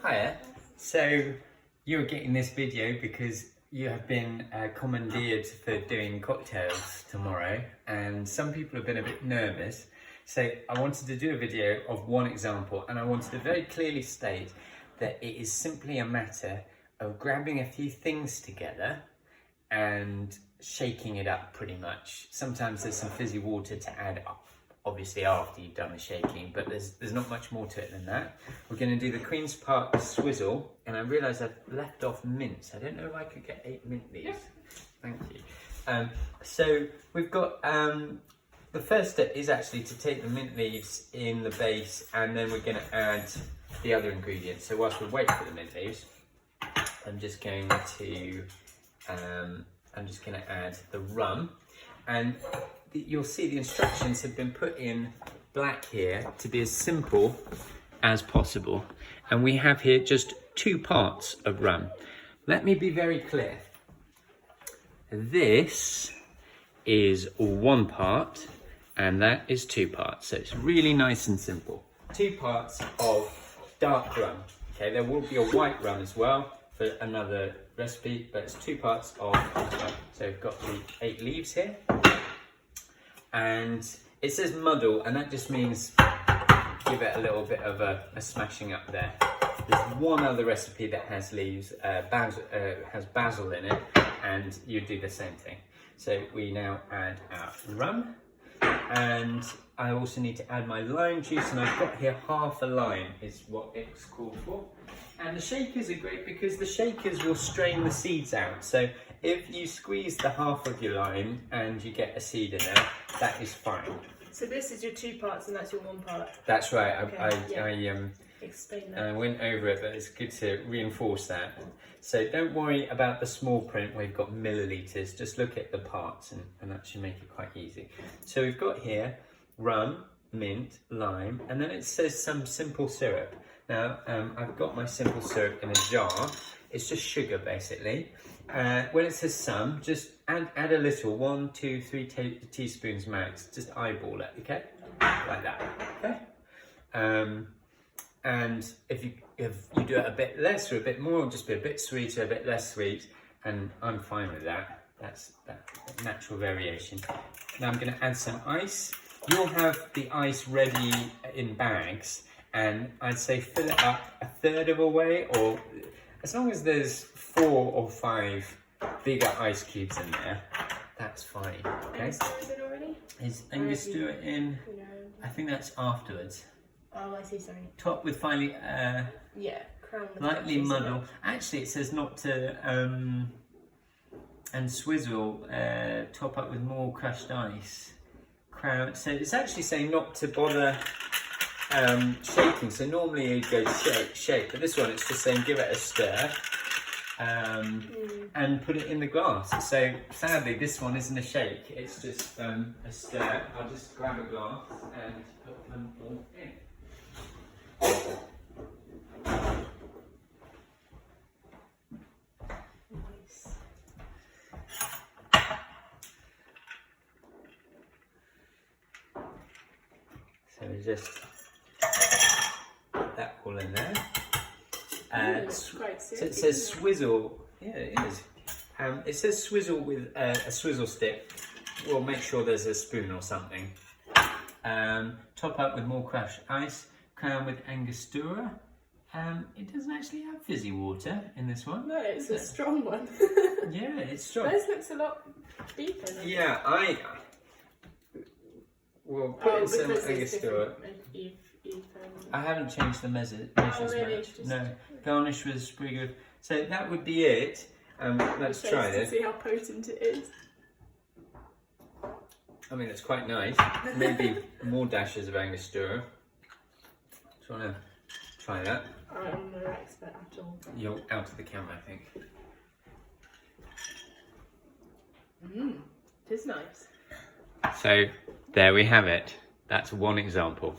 Hiya. So you're getting this video because you have been commandeered for doing cocktails tomorrow, and some people have been a bit nervous. So I wanted to do a video of one example, and I wanted to very clearly state that it is simply a matter of grabbing a few things together and shaking it up pretty much. Sometimes there's some fizzy water to add up, obviously after you've done the shaking, but there's not much more to it than that. We're going to do the Queen's Park Swizzle, and I realise I've left off mints. I don't know if I could get 8 mint leaves. Yeah. Thank you. So we've got, the first step is actually to take the mint leaves in the base, and then we're going to add the other ingredients. So whilst we wait for the mint leaves, I'm just going to add the rum, and you'll see the instructions have been put in black here to be as simple as possible. And we have here just 2 parts of rum. Let me be very clear. This is 1 part and that is 2 parts. So it's really nice and simple. 2 parts of dark rum. Okay, there will be a white rum as well for another recipe, but it's 2 parts of rum. So we've got the 8 leaves here. And it says muddle, and that just means give it a little bit of a smashing up there. There's one other recipe that has leaves, has basil in it, and you do the same thing. So we now add our rum, and I also need to add my lime juice, and I've got here half a lime is what it's called for. And the shakers are great because the shakers will strain the seeds out. So if you squeeze the half of your lime and you get a seed in there, that is fine. So this is your 2 parts and that's your 1 part? That's right. Okay, explain that. I went over it, but it's good to reinforce that. So don't worry about the small print where you've got millilitres. Just look at the parts and that should make it quite easy. So we've got here rum, mint, lime, and then it says some simple syrup. Now, I've got my simple syrup in a jar. It's just sugar, basically. When it says some, just add a little, 1, 2, 3 teaspoons max. Just eyeball it, okay? Like that, okay? And if you do it a bit less or a bit more, just be a bit sweeter, a bit less sweet, and I'm fine with that. That's that natural variation. Now I'm going to add some ice. You'll have the ice ready in bags, and I'd say fill it up a third of a way, or as long as there's 4 or 5 bigger ice cubes in there, that's fine. Okay. Is it already? Is Angostura in? No. I think that's afterwards. Oh, I see. Sorry. Top with finely. Yeah. Crown with lightly muddle. Actually, it says not to. And Swizzle. Top up with more crushed ice. Crown. So it's actually saying not to bother shaking. So normally you'd go shake, but this one it's just saying give it a stir. And put it in the glass. So sadly this one isn't a shake, it's just a stir. I'll just grab a glass and put them all in. Nice. So we just put that all in there. So it says swizzle. Yeah, it is. It says swizzle with a swizzle stick. We'll make sure there's a spoon or something. Top up with more crushed ice. Crown with Angostura. It doesn't actually have fizzy water in this one. No, it's a strong one. Yeah, it's strong. This looks a lot deeper. Yeah, I will put in some Angostura. I haven't changed the measures. Really? No, garnish with a sprig of. So that would be it. Let's try this. See how potent it is. I mean, it's quite nice. Maybe more dashes of Angostura. Do you want to try that? I'm no expert at all. You're out of the camera, I think. It is nice. So there we have it. That's one example.